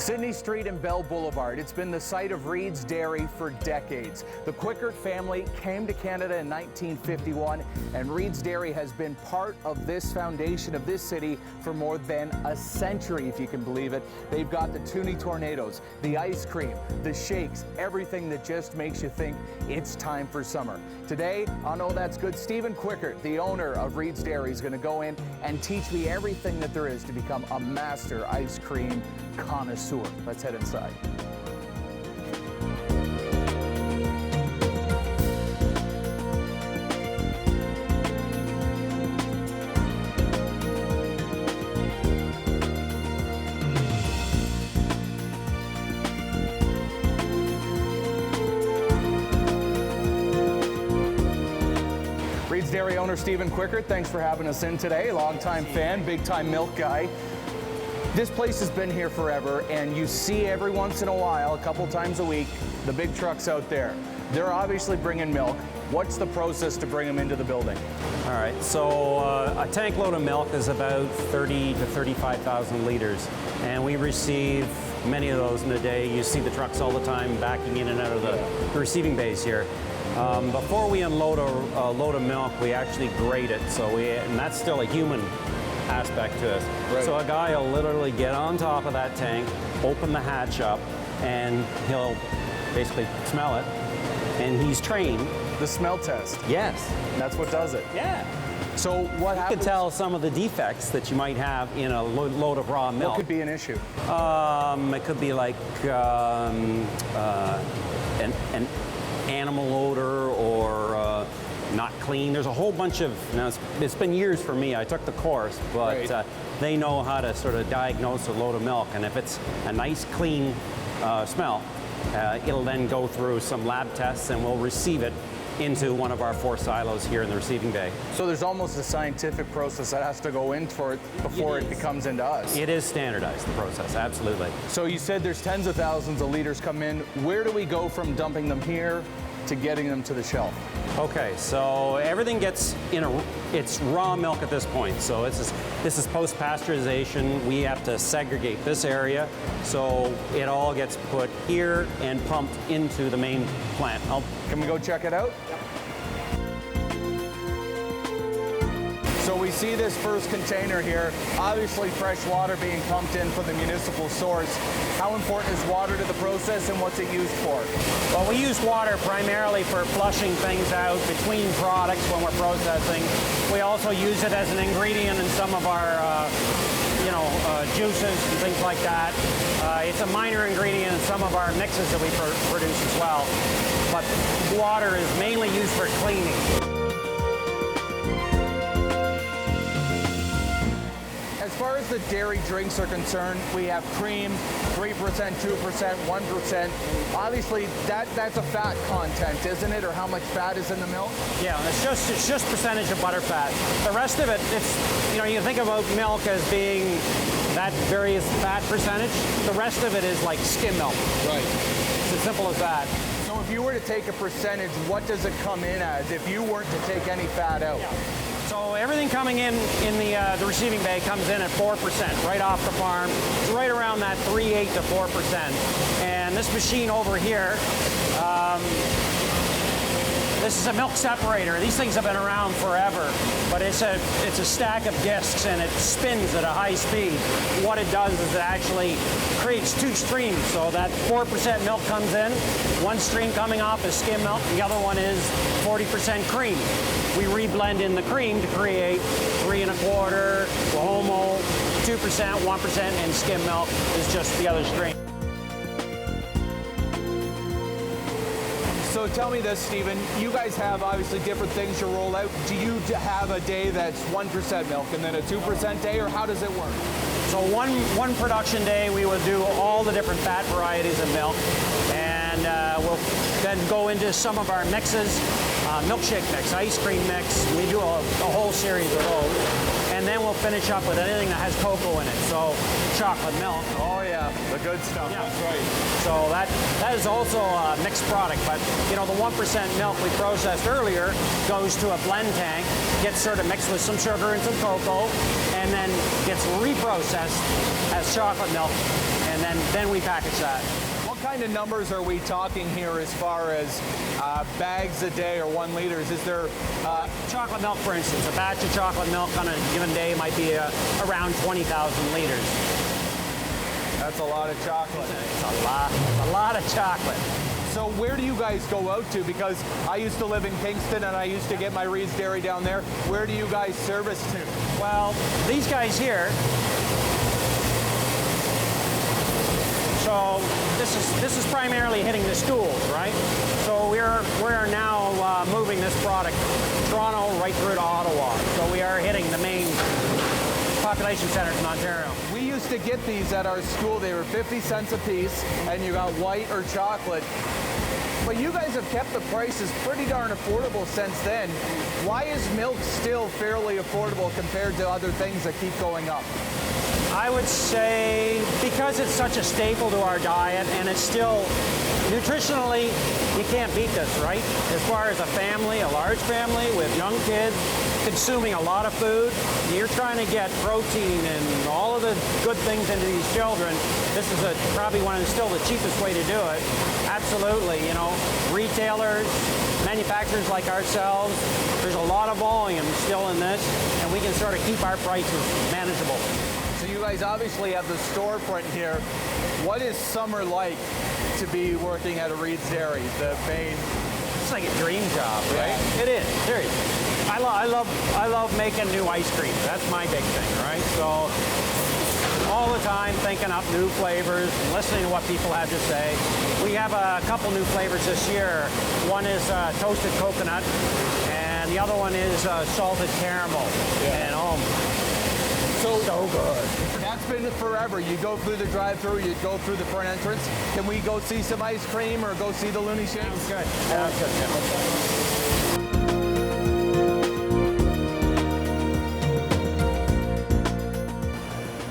Sydney Street and Bell Boulevard, it's been the site of Reid's Dairy for decades. The Quickert family came to Canada in 1951, and Reid's Dairy has been part of this foundation of this city for more than a century, if you can believe it. They've got the Toonie Tornadoes, the ice cream, the shakes, everything that just makes you think it's time for summer. Today, on Oh That's Good, Stephen Quickert, the owner of Reid's Dairy, is going to go in and teach me everything that there is to become a master ice cream connoisseur. Let's head inside. Reid's Dairy owner Stephen Quickert, thanks for having us in today. Longtime fan, big-time milk guy. This place has been here forever, and you see every once in a while, a couple times a week, the big trucks out there. They're obviously bringing milk. What's the process to bring them into the building? All right, so a tank load of milk is about 30 to 35,000 liters, and we receive many of those in a day. You see the trucks all the time backing in and out of the receiving bays here. Before we unload a load of milk, we actually grate it, and that's still a human aspect to it. Right. So a guy will literally get on top of that tank, open the hatch up, and he'll basically smell it, and he's trained. The smell test? Yes. That's what does it? Yeah. So what happens? You can tell some of the defects that you might have in a load of raw milk. What could be an issue? It could be like an animal odor or not clean. There's a whole bunch of, now it's been years for me, I took the course, but right. They know how to sort of diagnose a load of milk, and if it's a nice clean smell, it'll then go through some lab tests and we'll receive it into one of our 4 silos here in the receiving bay. So there's almost a scientific process that has to go into it before it comes into us. It is standardized, the process, absolutely. So you said there's tens of thousands of liters come in. Where do we go from dumping them here to getting them to the shelf? Okay, so everything gets it's raw milk at this point. So this is post-pasteurization. We have to segregate this area, so it all gets put here and pumped into the main plant. Can we go check it out? So we see this first container here, obviously fresh water being pumped in from the municipal source. How important is water to the process, and what's it used for? Well, we use water primarily for flushing things out between products when we're processing. We also use it as an ingredient in some of our juices and things like that. It's a minor ingredient in some of our mixes that we produce as well. But water is mainly used for cleaning. As far as the dairy drinks are concerned, we have cream, 3%, 2%, 1%. Obviously, that's a fat content, isn't it? Or how much fat is in the milk? Yeah, it's just percentage of butter fat. The rest of it, you think about milk as being that various fat percentage. The rest of it is like skim milk. Right. It's as simple as that. So if you were to take a percentage, what does it come in as if you weren't to take any fat out? Yeah. So everything coming in the receiving bay comes in at 4% right off the farm. It's right around that 3.8 to 4%. And this machine over here, this is a milk separator. These things have been around forever, but it's a stack of discs and it spins at a high speed. What it does is it actually creates 2 streams. So that 4% milk comes in, one stream coming off is skim milk, the other one is 40% cream. We reblend in the cream to create 3 1/4, homo, 2%, 1%, and skim milk is just the other stream. So tell me this, Stephen, you guys have obviously different things you roll out. Do you have a day that's 1% milk and then a 2% day, or how does it work? So one production day we will do all the different fat varieties of milk, and we'll then go into some of our mixes, milkshake mix, ice cream mix. We do a whole series of those. And then we'll finish up with anything that has cocoa in it, so chocolate milk. Oh yeah, the good stuff, yeah. That's right. So that is also a mixed product, but the 1% milk we processed earlier goes to a blend tank, gets sort of mixed with some sugar and some cocoa, and then gets reprocessed as chocolate milk. and then we package that. What kind of numbers are we talking here as far as bags a day or 1 liter? Is there Chocolate milk, for instance, a batch of chocolate milk on a given day might be around 20,000 liters. That's a lot of chocolate. It's a lot of chocolate. So where do you guys go out to? Because I used to live in Kingston and I used to get my Reid's Dairy down there. Where do you guys service to? Well, these guys here. So this is primarily hitting the schools, right? So we're now moving this product from Toronto right through to Ottawa. So we are hitting the main population centers in Ontario. We used to get these at our school. They were 50 cents a piece, and you got white or chocolate. But you guys have kept the prices pretty darn affordable since then. Why is milk still fairly affordable compared to other things that keep going up? I would say because it's such a staple to our diet, and it's still nutritionally, you can't beat this, right? As far as a family, a large family with young kids, consuming a lot of food, you're trying to get protein and all of the good things into these children. This is probably still the cheapest way to do it. Absolutely, you know, retailers, manufacturers like ourselves, there's a lot of volume still in this, and we can sort of keep our prices manageable. So you guys obviously have the storefront here. What is summer like to be working at a Reid's Dairy, the main? It's like a dream job, right? Yeah. It is, seriously. I love making new ice cream. That's my big thing, right? So all the time thinking up new flavors, listening to what people have to say. We have a couple new flavors this year. One is toasted coconut, and the other one is salted caramel. Yeah. And so good. That's been forever. You go through the drive-thru, you go through the front entrance. Can we go see some ice cream or go see the Looney Shakes? Sounds good. Sounds good.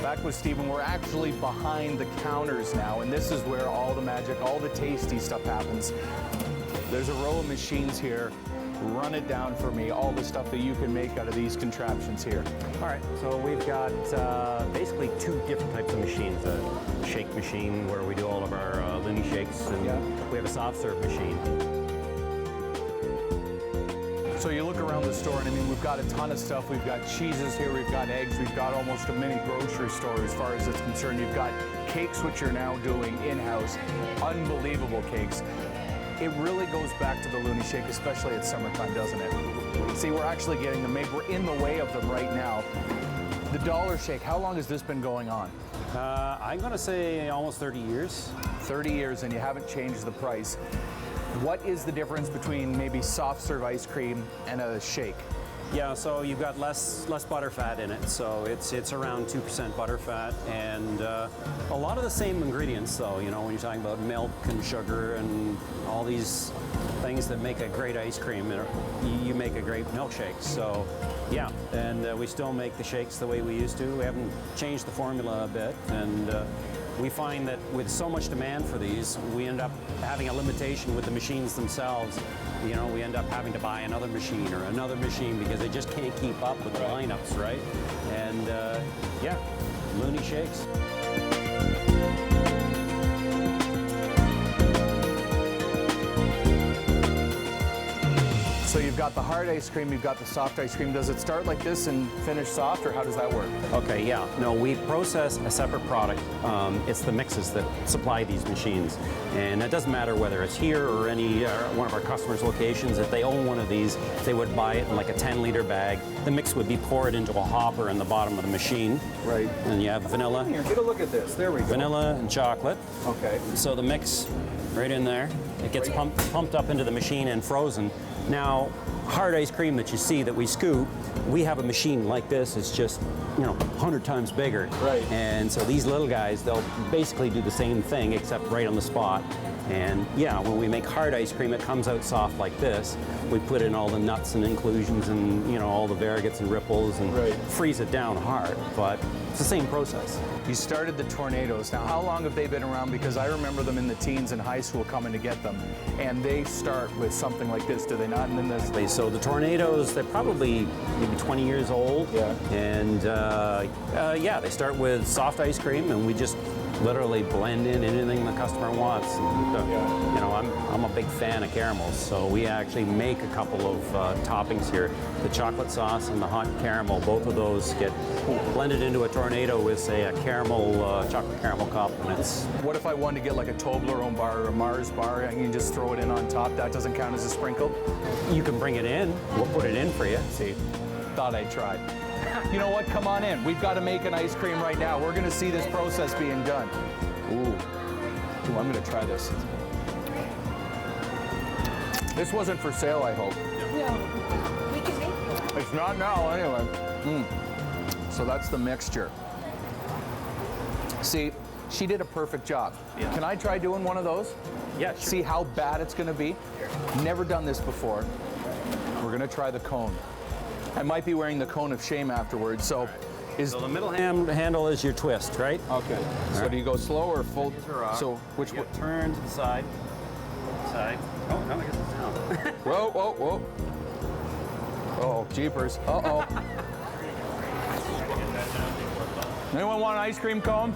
Back with Stephen, we're actually behind the counters now, and this is where all the magic, all the tasty stuff happens. There's a row of machines here. Run it down for me, all the stuff that you can make out of these contraptions here. All right, so we've got basically 2 different types of machines. A shake machine where we do all of our Looney Shakes, and we have a soft serve machine. So you look around the store, and I mean, we've got a ton of stuff. We've got cheeses here, we've got eggs, we've got almost a mini grocery store as far as it's concerned. You've got cakes, which you're now doing in-house. Unbelievable cakes. It really goes back to the Looney Shake, especially at summertime, doesn't it? See, we're actually getting them made. We're in the way of them right now. The Dollar Shake, how long has this been going on? I'm going to say almost 30 years. 30 years, and you haven't changed the price. What is the difference between maybe soft serve ice cream and a shake? Yeah, so you've got less butter fat in it, so it's around 2% butter fat, and a lot of the same ingredients, though. You know, when you're talking about milk and sugar and all these things that make a great ice cream, you make a great milkshake. So, yeah, and we still make the shakes the way we used to. We haven't changed the formula a bit, and we find that with so much demand for these, we end up having a limitation with the machines themselves. You know, we end up having to buy another machine or another machine because they just can't keep up with the lineups, right? And yeah, Looney Shakes. So you've got the hard ice cream, you've got the soft ice cream. Does it start like this and finish soft, or how does that work? Okay, yeah. No, we process a separate product. It's the mixes that supply these machines. And it doesn't matter whether it's here or any one of our customers' locations. If they own one of these, they would buy it in like a 10-liter bag. The mix would be poured into a hopper in the bottom of the machine. Right. And you have vanilla. Here, get a look at this. There we go. Vanilla and chocolate. Okay. So the mix right in there, it gets pumped up into the machine and frozen. Now, hard ice cream that you see that we scoop, we have a machine like this. It's just, 100 times bigger. Right. And so these little guys, they'll basically do the same thing except right on the spot. And yeah, when we make hard ice cream, it comes out soft like this. We put in all the nuts and inclusions and, all the variegates and ripples and freeze it down hard. But it's the same process. You started the Tornadoes. Now, how long have they been around? Because I remember them in the teens in high school coming to get them. And they start with something like this, do they not? And then this. So the Tornadoes, they're probably maybe 20 years old. Yeah. And yeah, they start with soft ice cream, and we just literally blend in anything the customer wants. And, you know, I'm a big fan of caramels, so we actually make a couple of toppings here. The chocolate sauce and the hot caramel, both of those get blended into a tornado with, say, a caramel, chocolate caramel compliments. What if I wanted to get like a Toblerone bar or a Mars bar and you can just throw it in on top? That doesn't count as a sprinkle? You can bring it in. We'll put it in for you. See, thought I'd try. You know what? Come on in. We've got to make an ice cream right now. We're going to see this process being done. Ooh, I'm going to try this. This wasn't for sale, I hope. No, we can make it. It's not now, anyway. So that's the mixture. See, she did a perfect job. Yeah. Can I try doing one of those? Yeah, sure. See how bad it's going to be? Never done this before. We're going to try the cone. I might be wearing the cone of shame afterwards, so So the middle handle is your twist, right? Okay. So do you go slow or full? So which way? Turn to the side. Side. Oh, no, I guess it's down. Whoa, whoa, whoa. Oh, jeepers. Uh-oh. Anyone want an ice cream cone?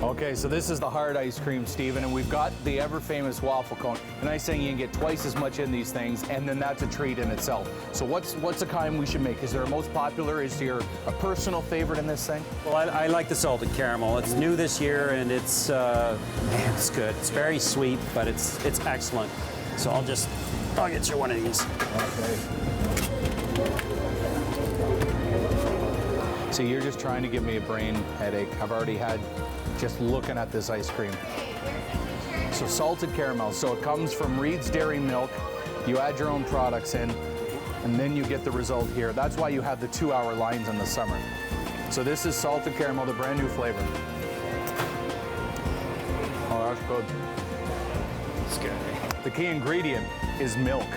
Okay, so this is the hard ice cream, Stephen, and we've got the ever-famous waffle cone. The nice thing, you can get twice as much in these things, and then that's a treat in itself. So what's the kind we should make? Is there a most popular? Is there a personal favorite in this thing? Well, I like the salted caramel. It's new this year, and it's man, it's good. It's very sweet, but it's excellent. So I'll get you one of these. Okay. See, you're just trying to give me a brain headache. I've already had just looking at this ice cream. So salted caramel. So it comes from Reid's dairy milk. You add your own products in, and then you get the result here. That's why you have the 2-hour lines in the summer. So this is salted caramel, the brand new flavor. Oh, that's good. It's good. The key ingredient is milk.